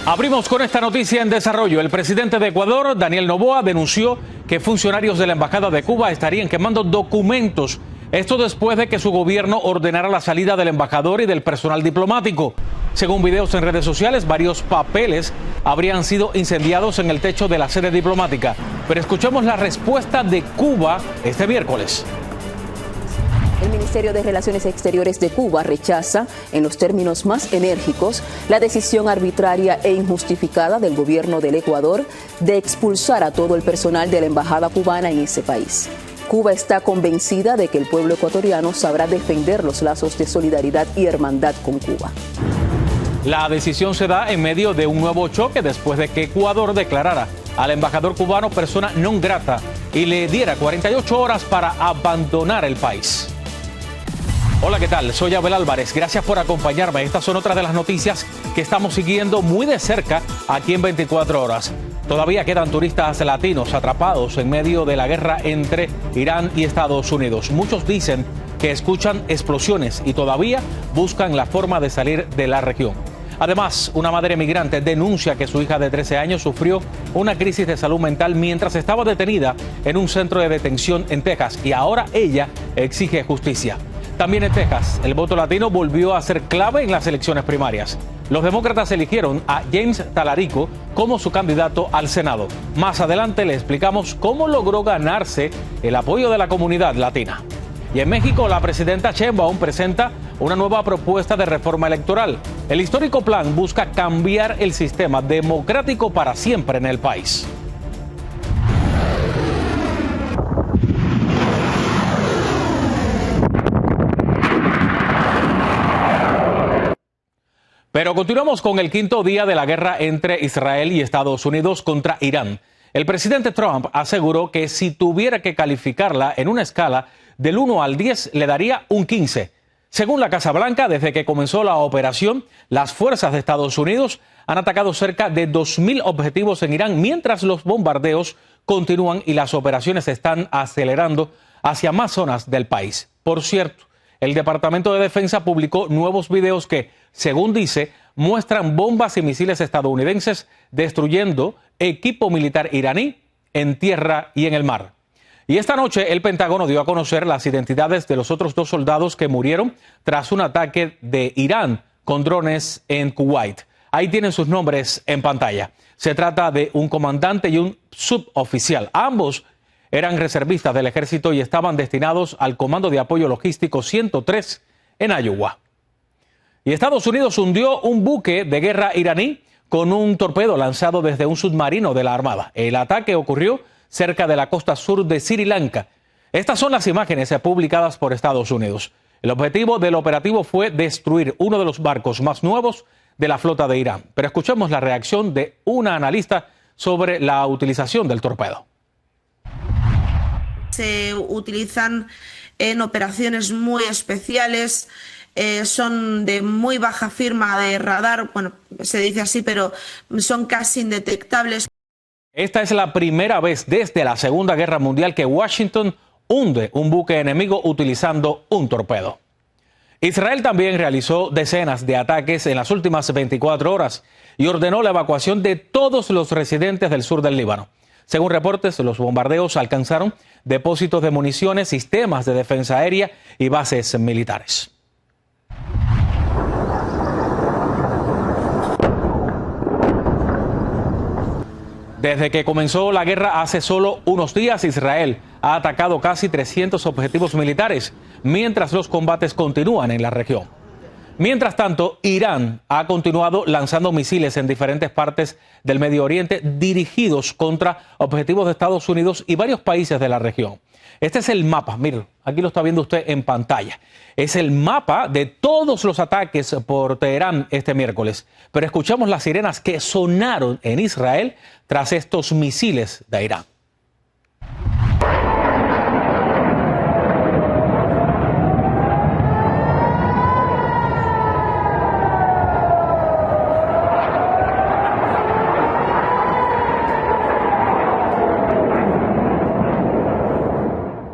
Abrimos con esta noticia en desarrollo. El presidente de Ecuador, Daniel Noboa, denunció que funcionarios de la Embajada de Cuba estarían quemando documentos. Esto después de que su gobierno ordenara la salida del embajador y del personal diplomático. Según videos en redes sociales, varios papeles habrían sido incendiados en el techo de la sede diplomática. Pero escuchemos la respuesta de Cuba este miércoles. El Ministerio de Relaciones Exteriores de Cuba rechaza, en los términos más enérgicos, la decisión arbitraria e injustificada del gobierno del Ecuador de expulsar a todo el personal de la embajada cubana en ese país. Cuba está convencida de que el pueblo ecuatoriano sabrá defender los lazos de solidaridad y hermandad con Cuba. La decisión se da en medio de un nuevo choque después de que Ecuador declarara al embajador cubano persona non grata y le diera 48 horas para abandonar el país. Hola, ¿qué tal? Soy Abel Álvarez. Gracias por acompañarme. Estas son otras de las noticias que estamos siguiendo muy de cerca aquí en 24 horas. Todavía quedan turistas latinos atrapados en medio de la guerra entre Irán y Estados Unidos. Muchos dicen que escuchan explosiones y todavía buscan la forma de salir de la región. Además, una madre migrante denuncia que su hija de 13 años sufrió una crisis de salud mental mientras estaba detenida en un centro de detención en Texas y ahora ella exige justicia. También en Texas, el voto latino volvió a ser clave en las elecciones primarias. Los demócratas eligieron a James Talarico como su candidato al Senado. Más adelante le explicamos cómo logró ganarse el apoyo de la comunidad latina. Y en México, la presidenta Sheinbaum presenta una nueva propuesta de reforma electoral. El histórico plan busca cambiar el sistema democrático para siempre en el país. Pero continuamos con el quinto día de la guerra entre Israel y Estados Unidos contra Irán. El presidente Trump aseguró que si tuviera que calificarla en una escala del 1 al 10, le daría un 15. Según la Casa Blanca, desde que comenzó la operación, las fuerzas de Estados Unidos han atacado cerca de 2.000 objetivos en Irán, mientras los bombardeos continúan y las operaciones se están acelerando hacia más zonas del país. Por cierto, el Departamento de Defensa publicó nuevos videos que, según dice, muestran bombas y misiles estadounidenses destruyendo equipo militar iraní en tierra y en el mar. Y esta noche el Pentágono dio a conocer las identidades de los otros 2 soldados que murieron tras un ataque de Irán con drones en Kuwait. Ahí tienen sus nombres en pantalla. Se trata de un comandante y un suboficial. Ambos eran reservistas del ejército y estaban destinados al Comando de Apoyo Logístico 103 en Iowa. Y Estados Unidos hundió un buque de guerra iraní con un torpedo lanzado desde un submarino de la Armada. El ataque ocurrió cerca de la costa sur de Sri Lanka. Estas son las imágenes publicadas por Estados Unidos. El objetivo del operativo fue destruir uno de los barcos más nuevos de la flota de Irán. Pero escuchemos la reacción de una analista sobre la utilización del torpedo. Se utilizan en operaciones muy especiales, son de muy baja firma de radar, bueno, se dice así, pero son casi indetectables. Esta es la primera vez desde la Segunda Guerra Mundial que Washington hunde un buque enemigo utilizando un torpedo. Israel también realizó decenas de ataques en las últimas 24 horas y ordenó la evacuación de todos los residentes del sur del Líbano. Según reportes, los bombardeos alcanzaron depósitos de municiones, sistemas de defensa aérea y bases militares. Desde que comenzó la guerra hace solo unos días, Israel ha atacado casi 300 objetivos militares, mientras los combates continúan en la región. Mientras tanto, Irán ha continuado lanzando misiles en diferentes partes del Medio Oriente dirigidos contra objetivos de Estados Unidos y varios países de la región. Este es el mapa, miren, aquí lo está viendo usted en pantalla. Es el mapa de todos los ataques por Teherán este miércoles. Pero escuchamos las sirenas que sonaron en Israel tras estos misiles de Irán.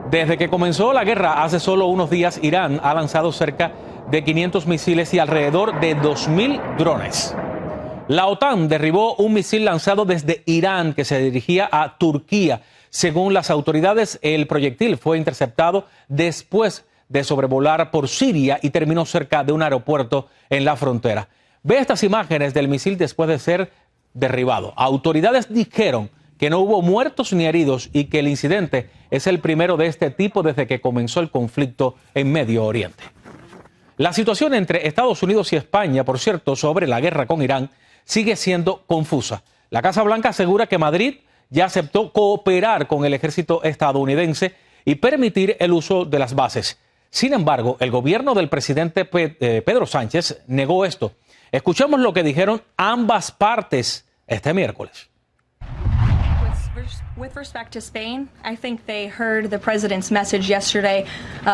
Desde que comenzó la guerra hace solo unos días, Irán ha lanzado cerca de 500 misiles y alrededor de 2.000 drones. La OTAN derribó un misil lanzado desde Irán que se dirigía a Turquía. Según las autoridades, el proyectil fue interceptado después de sobrevolar por Siria y terminó cerca de un aeropuerto en la frontera. Ve estas imágenes del misil después de ser derribado. Autoridades dijeron que no hubo muertos ni heridos y que el incidente es el primero de este tipo desde que comenzó el conflicto en Medio Oriente. La situación entre Estados Unidos y España, por cierto, sobre la guerra con Irán, sigue siendo confusa. La Casa Blanca asegura que Madrid ya aceptó cooperar con el ejército estadounidense y permitir el uso de las bases. Sin embargo, el gobierno del presidente Pedro Sánchez negó esto. Escuchemos lo que dijeron ambas partes este miércoles. With respect to Spain, I think they heard the president's message yesterday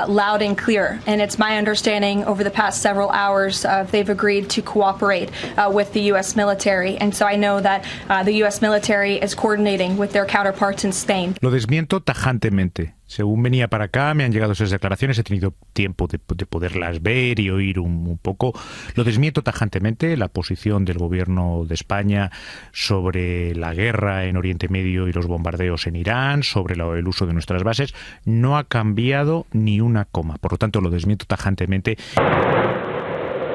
loud and clear. And it's my understanding over the past several hours they've agreed to cooperate with the U.S. military. And so I know that the U.S. military is coordinating with their counterparts in Spain. Lo desmiento tajantemente. Según venía para acá, me han llegado esas declaraciones, he tenido tiempo de poderlas ver y oír un poco. Lo desmiento tajantemente, la posición del gobierno de España sobre la guerra en Oriente Medio y los bombardeos en Irán, sobre el uso de nuestras bases, no ha cambiado ni una coma. Por lo tanto, lo desmiento tajantemente.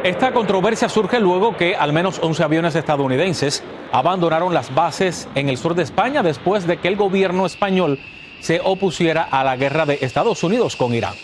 Esta controversia surge luego que al menos 11 aviones estadounidenses abandonaron las bases en el sur de España después de que el gobierno español se opusiera a la guerra de Estados Unidos con Irán.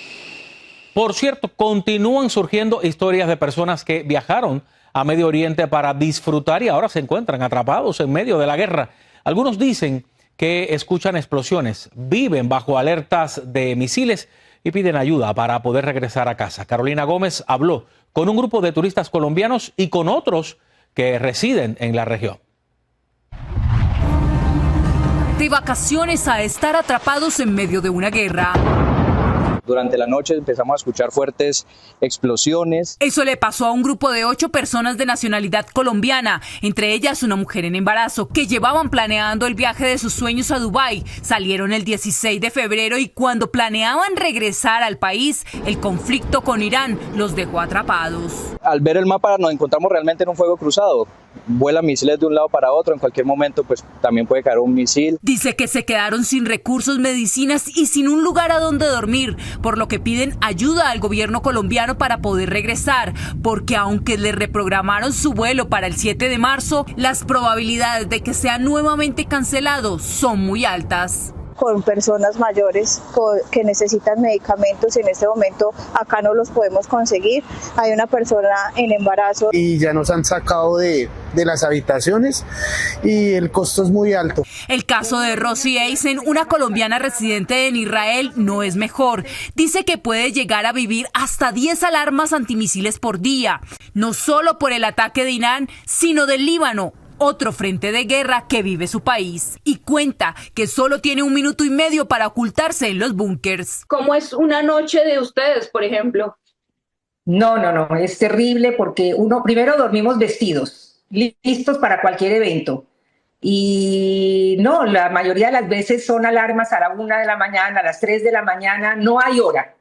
Por cierto, continúan surgiendo historias de personas que viajaron a Medio Oriente para disfrutar y ahora se encuentran atrapados en medio de la guerra. Algunos dicen que escuchan explosiones, viven bajo alertas de misiles y piden ayuda para poder regresar a casa. Carolina Gómez habló con un grupo de turistas colombianos y con otros que residen en la región. De vacaciones a estar atrapados en medio de una guerra. Durante la noche empezamos a escuchar fuertes explosiones. Eso le pasó a un grupo de 8 personas de nacionalidad colombiana, entre ellas una mujer en embarazo, que llevaban planeando el viaje de sus sueños a Dubái. Salieron el 16 de febrero y cuando planeaban regresar al país, el conflicto con Irán los dejó atrapados. Al ver el mapa nos encontramos realmente en un fuego cruzado. Vuelan misiles de un lado para otro, en cualquier momento pues también puede caer un misil. Dice que se quedaron sin recursos, medicinas y sin un lugar a donde dormir, por lo que piden ayuda al gobierno colombiano para poder regresar, porque aunque le reprogramaron su vuelo para el 7 de marzo, las probabilidades de que sea nuevamente cancelado son muy altas. Con personas mayores que necesitan medicamentos, en este momento acá no los podemos conseguir. Hay una persona en embarazo. Y ya nos han sacado de las habitaciones y el costo es muy alto. El caso de Rosy Eisen, una colombiana residente en Israel, no es mejor. Dice que puede llegar a vivir hasta 10 alarmas antimisiles por día, no solo por el ataque de Irán, sino del Líbano, otro frente de guerra que vive su país, y cuenta que solo tiene 1 minuto y medio para ocultarse en los búnkers. ¿Cómo es una noche de ustedes, por ejemplo? No, es terrible porque primero dormimos vestidos, listos para cualquier evento, y no, la mayoría de las veces son alarmas a la 1 de la mañana, a las 3 de la mañana, no hay hora.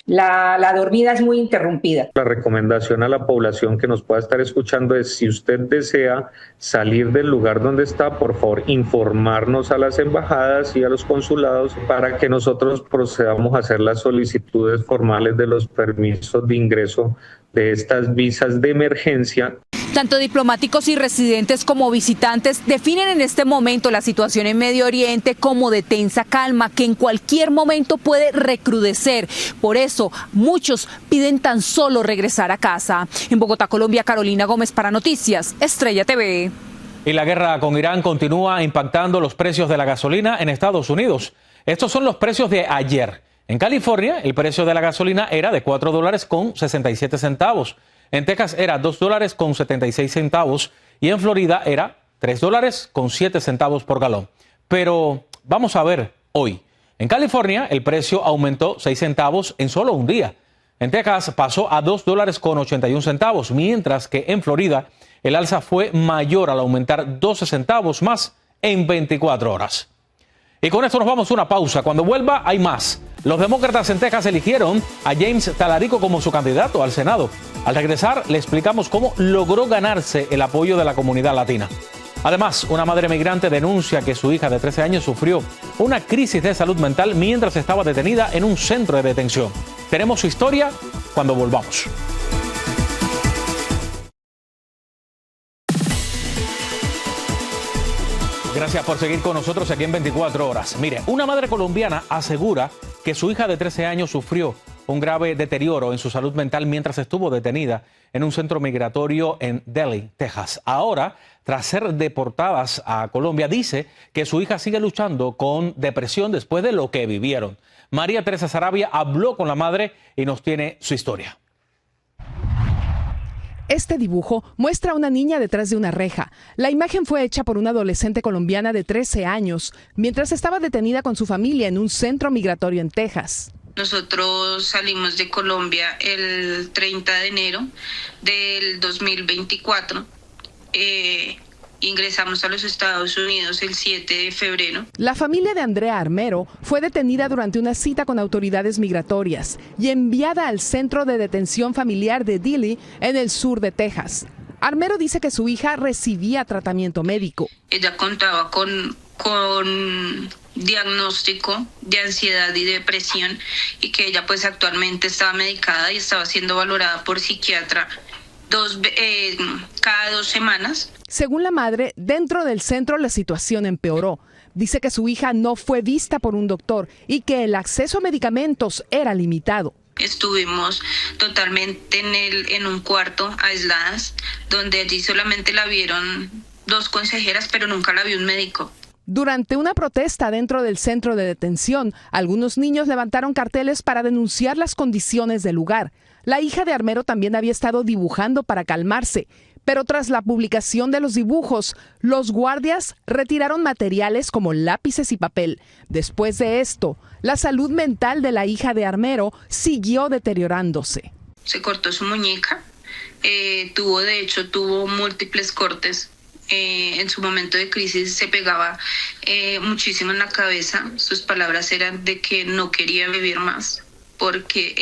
La dormida es muy interrumpida. La recomendación a la población que nos pueda estar escuchando es: si usted desea salir del lugar donde está, por favor informarnos a las embajadas y a los consulados para que nosotros procedamos a hacer las solicitudes formales de los permisos de ingreso de estas visas de emergencia. Tanto diplomáticos y residentes como visitantes definen en este momento la situación en Medio Oriente como de tensa calma, que en cualquier momento puede recrudecer. Por eso, muchos piden tan solo regresar a casa. En Bogotá, Colombia, Carolina Gómez para Noticias Estrella TV. Y la guerra con Irán continúa impactando los precios de la gasolina en Estados Unidos. Estos son los precios de ayer. En California, el precio de la gasolina era de $4.67. En Texas era $2.76 y en Florida era $3.07 por galón. Pero vamos a ver hoy. En California el precio aumentó 6 centavos en solo un día. En Texas pasó a $2.81, mientras que en Florida el alza fue mayor al aumentar 12 centavos más en 24 horas. Y con esto nos vamos a una pausa. Cuando vuelva hay más. Los demócratas en Texas eligieron a James Talarico como su candidato al Senado. Al regresar, le explicamos cómo logró ganarse el apoyo de la comunidad latina. Además, una madre migrante denuncia que su hija de 13 años sufrió una crisis de salud mental mientras estaba detenida en un centro de detención. Tenemos su historia cuando volvamos. Gracias por seguir con nosotros aquí en 24 horas. Mire, una madre colombiana asegura que su hija de 13 años sufrió un grave deterioro en su salud mental mientras estuvo detenida en un centro migratorio en Delhi, Texas. Ahora, tras ser deportadas a Colombia, dice que su hija sigue luchando con depresión después de lo que vivieron. María Teresa Sarabia habló con la madre y nos tiene su historia. Este dibujo muestra a una niña detrás de una reja. La imagen fue hecha por una adolescente colombiana de 13 años, mientras estaba detenida con su familia en un centro migratorio en Texas. Nosotros salimos de Colombia el 30 de enero del 2024. Ingresamos a los Estados Unidos el 7 de febrero. La familia de Andrea Armero fue detenida durante una cita con autoridades migratorias y enviada al centro de detención familiar de Dilley en el sur de Texas. Armero dice que su hija recibía tratamiento médico. Ella contaba con diagnóstico de ansiedad y depresión y que ella pues actualmente estaba medicada y estaba siendo valorada por psiquiatra cada 2 semanas. Según la madre, dentro del centro la situación empeoró. Dice que su hija no fue vista por un doctor y que el acceso a medicamentos era limitado. Estuvimos totalmente en un cuarto, aisladas, donde allí solamente la vieron 2 consejeras, pero nunca la vio un médico. Durante una protesta dentro del centro de detención, algunos niños levantaron carteles para denunciar las condiciones del lugar. La hija de Armero también había estado dibujando para calmarse, pero tras la publicación de los dibujos, los guardias retiraron materiales como lápices y papel. Después de esto, la salud mental de la hija de siguió deteriorándose. Se cortó su muñeca, tuvo múltiples cortes. En su momento de crisis se pegaba muchísimo en la cabeza. Sus palabras eran de que no quería vivir más, porque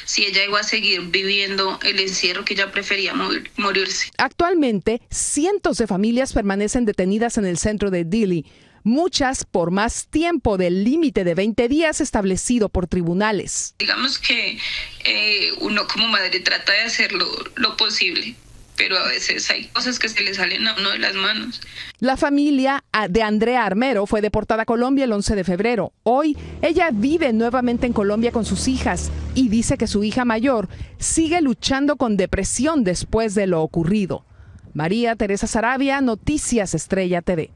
si ella iba a seguir viviendo el encierro, que ella prefería morirse. Actualmente, cientos de familias permanecen detenidas en el centro de Dilley, muchas por más tiempo del límite de 20 días establecido por tribunales. Digamos que uno como madre trata de hacer lo posible, pero a veces hay cosas que se le salen a uno de las manos. La familia de Andrea Armero fue deportada a Colombia el 11 de febrero. Hoy, ella vive nuevamente en Colombia con sus hijas y dice que su hija mayor sigue luchando con depresión después de lo ocurrido. María Teresa Sarabia, Noticias Estrella TV.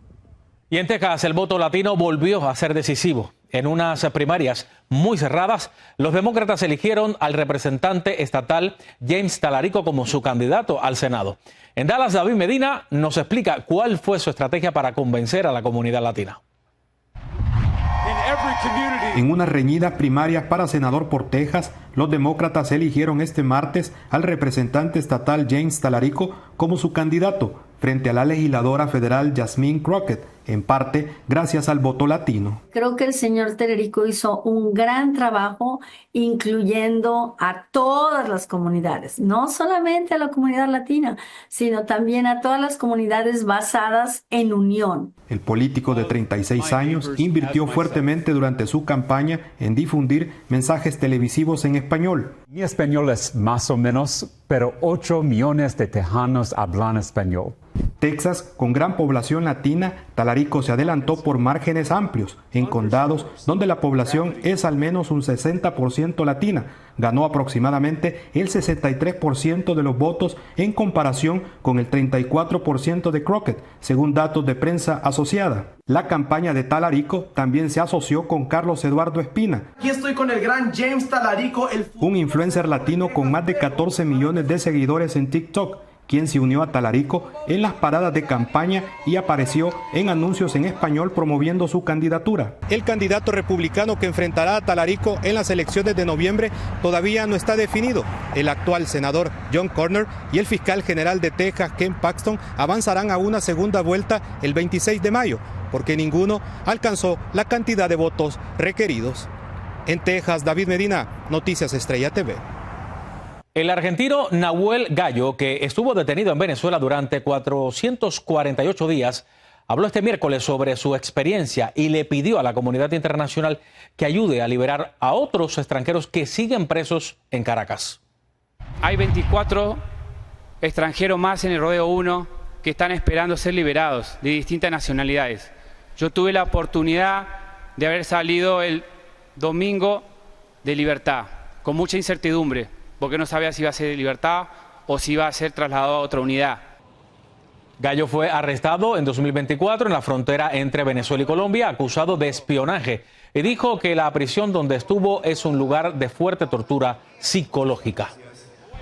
Y en Texas, el voto latino volvió a ser decisivo. En unas primarias muy cerradas, los demócratas eligieron al representante estatal James Talarico como su candidato al Senado. En Dallas, David Medina nos explica cuál fue su estrategia para convencer a la comunidad latina. En unas reñidas primarias para senador por Texas, los demócratas eligieron este martes al representante estatal James Talarico como su candidato frente a la legisladora federal Jasmine Crockett, en parte gracias al voto latino. Creo que el señor Talarico hizo un gran trabajo incluyendo a todas las comunidades, no solamente a la comunidad latina, sino también a todas las comunidades basadas en unión. El político de 36 años invirtió fuertemente durante su campaña en difundir mensajes televisivos en español. Mi español es más o menos, pero 8 millones de tejanos hablan español. Texas, con gran población latina, Talarico se adelantó por márgenes amplios en condados donde la población es al menos un 60% latina. Ganó aproximadamente el 63% de los votos en comparación con el 34% de Crockett, según datos de prensa asociada. La campaña de Talarico también se asoció con Carlos Eduardo Espina. Aquí estoy con el gran James Talarico, un influencer latino con más de 14 millones de seguidores en TikTok, quien se unió a Talarico en las paradas de campaña y apareció en anuncios en español promoviendo su candidatura. El candidato republicano que enfrentará a Talarico en las elecciones de noviembre todavía no está definido. El actual senador John Cornyn y el fiscal general de Texas, Ken Paxton, avanzarán a una segunda vuelta el 26 de mayo, porque ninguno alcanzó la cantidad de votos requeridos. En Texas, David Medina, Noticias Estrella TV. El argentino Nahuel Gallo, que estuvo detenido en Venezuela durante 448 días, habló este miércoles sobre su experiencia y le pidió a la comunidad internacional que ayude a liberar a otros extranjeros que siguen presos en Caracas. Hay 24 extranjeros más en el Rodeo 1 que están esperando ser liberados, de distintas nacionalidades. Yo tuve la oportunidad de haber salido el domingo de libertad, con mucha incertidumbre, porque no sabía si iba a ser de libertad o si iba a ser trasladado a otra unidad. Gallo fue arrestado en 2024 en la frontera entre Venezuela y Colombia, acusado de espionaje, y dijo que la prisión donde estuvo es un lugar de fuerte tortura psicológica.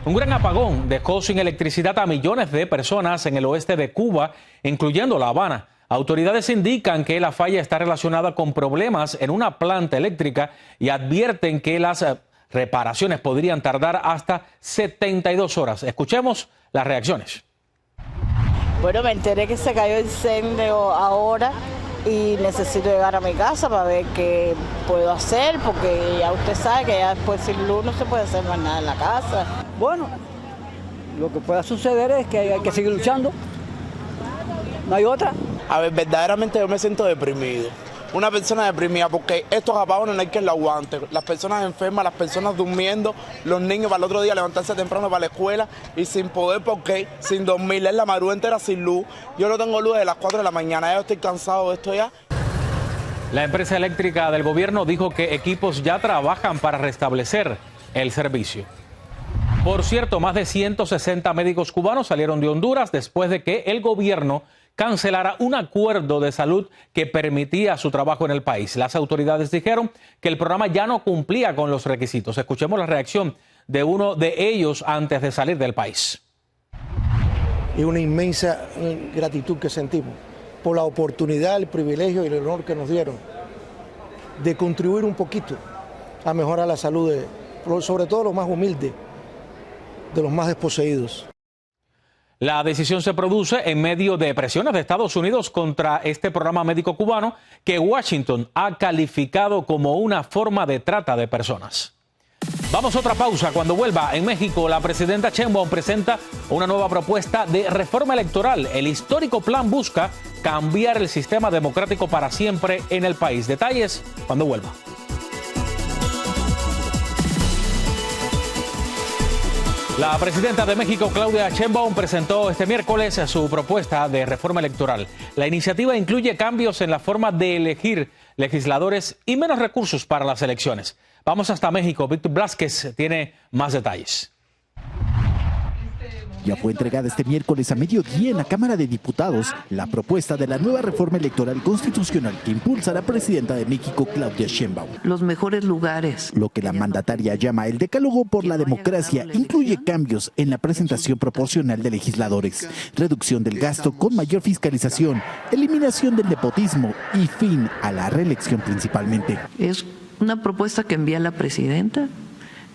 Un gran apagón dejó sin electricidad a millones de personas en el oeste de Cuba, incluyendo La Habana. Autoridades indican que la falla está relacionada con problemas en una planta eléctrica y advierten que las reparaciones podrían tardar hasta 72 horas. Escuchemos las reacciones. Bueno, me enteré que se cayó el incendio ahora y necesito llegar a mi casa para ver qué puedo hacer, porque ya usted sabe que ya después sin luz no se puede hacer más nada en la casa. Bueno, lo que pueda suceder es que hay que seguir luchando, no hay otra. A ver, verdaderamente yo me siento deprimido. Una persona deprimida porque estos apagones no hay quien lo aguante. Las personas enfermas, las personas durmiendo, los niños para el otro día levantarse temprano para la escuela y sin poder, porque sin dormir, es la madrugada entera sin luz. Yo no tengo luz desde las 4 de la mañana, ya estoy cansado de esto ya. La empresa eléctrica del gobierno dijo que equipos ya trabajan para restablecer el servicio. Por cierto, más de 160 médicos cubanos salieron de Honduras después de que el gobierno cancelara un acuerdo de salud que permitía su trabajo en el país. Las autoridades dijeron que el programa ya no cumplía con los requisitos. Escuchemos la reacción de uno de ellos antes de salir del país. Es una inmensa gratitud que sentimos por la oportunidad, el privilegio y el honor que nos dieron de contribuir un poquito a mejorar la salud sobre todo los más humildes, de los más desposeídos. La decisión se produce en medio de presiones de Estados Unidos contra este programa médico cubano que Washington ha calificado como una forma de trata de personas. Vamos a otra pausa. Cuando vuelva, en México, la presidenta Sheinbaum presenta una nueva propuesta de reforma electoral. El histórico plan busca cambiar el sistema democrático para siempre en el país. Detalles cuando vuelva. La presidenta de México, Claudia Sheinbaum, presentó este miércoles su propuesta de reforma electoral. La iniciativa incluye cambios en la forma de elegir legisladores y menos recursos para las elecciones. Vamos hasta México. Víctor Blázquez tiene más detalles. Ya fue entregada este miércoles a mediodía en la Cámara de Diputados la propuesta de la nueva reforma electoral constitucional que impulsa la presidenta de México, Claudia Sheinbaum. Los mejores lugares. Lo que la mandataria llama el decálogo por la democracia incluye cambios en la presentación proporcional de legisladores, reducción del gasto con mayor fiscalización, eliminación del nepotismo y fin a la reelección principalmente. Es una propuesta que envía la presidenta,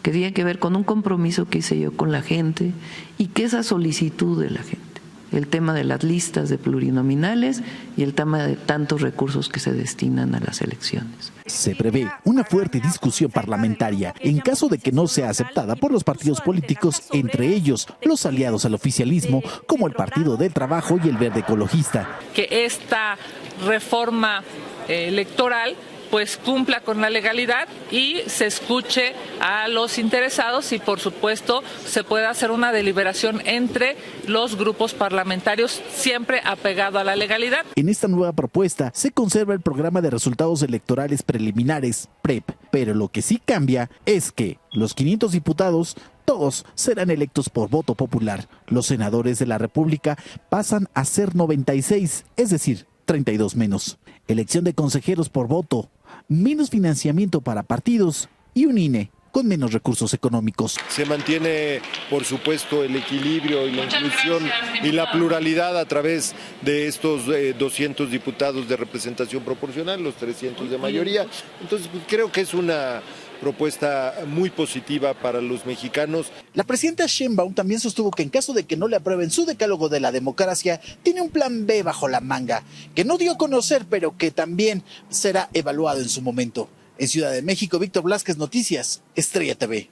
que tiene que ver con un compromiso que hice yo con la gente y que esa solicitud de la gente, el tema de las listas de plurinominales y el tema de tantos recursos que se destinan a las elecciones. Se prevé una fuerte discusión parlamentaria en caso de que no sea aceptada por los partidos políticos, entre ellos los aliados al oficialismo, como el Partido del Trabajo y el Verde Ecologista. Que esta reforma electoral pues cumpla con la legalidad y se escuche a los interesados y por supuesto se pueda hacer una deliberación entre los grupos parlamentarios siempre apegado a la legalidad. En esta nueva propuesta se conserva el programa de resultados electorales preliminares, PREP, pero lo que sí cambia es que los 500 diputados todos serán electos por voto popular. Los senadores de la República pasan a ser 96, es decir, 32 menos. Elección de consejeros por voto, menos financiamiento para partidos y un INE con menos recursos económicos. Se mantiene, por supuesto, el equilibrio y la inclusión y la pluralidad a través de estos 200 diputados de representación proporcional, los 300 de mayoría. Entonces, pues, creo que es una propuesta muy positiva para los mexicanos. La presidenta Sheinbaum también sostuvo que en caso de que no le aprueben su decálogo de la democracia, tiene un plan B bajo la manga, que no dio a conocer, pero que también será evaluado en su momento. En Ciudad de México, Víctor Blázquez, Noticias, Estrella TV.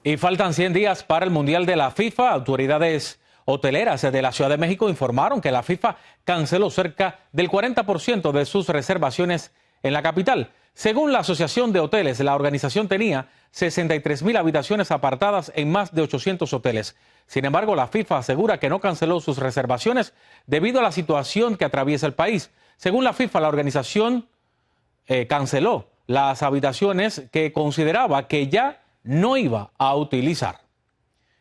Y faltan 100 días para el Mundial de la FIFA. Autoridades hoteleras de la Ciudad de México informaron que la FIFA canceló cerca del 40% de sus reservaciones en la capital. Según la Asociación de Hoteles, la organización tenía 63,000 habitaciones apartadas en más de 800 hoteles. Sin embargo, la FIFA asegura que no canceló sus reservaciones debido a la situación que atraviesa el país. Según la FIFA, la organización canceló las habitaciones que consideraba que ya no iba a utilizar.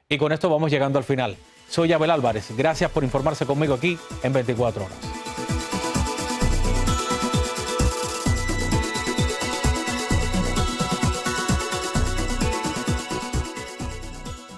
Y con esto vamos llegando al final. Soy Abel Álvarez. Gracias por informarse conmigo aquí en 24 horas.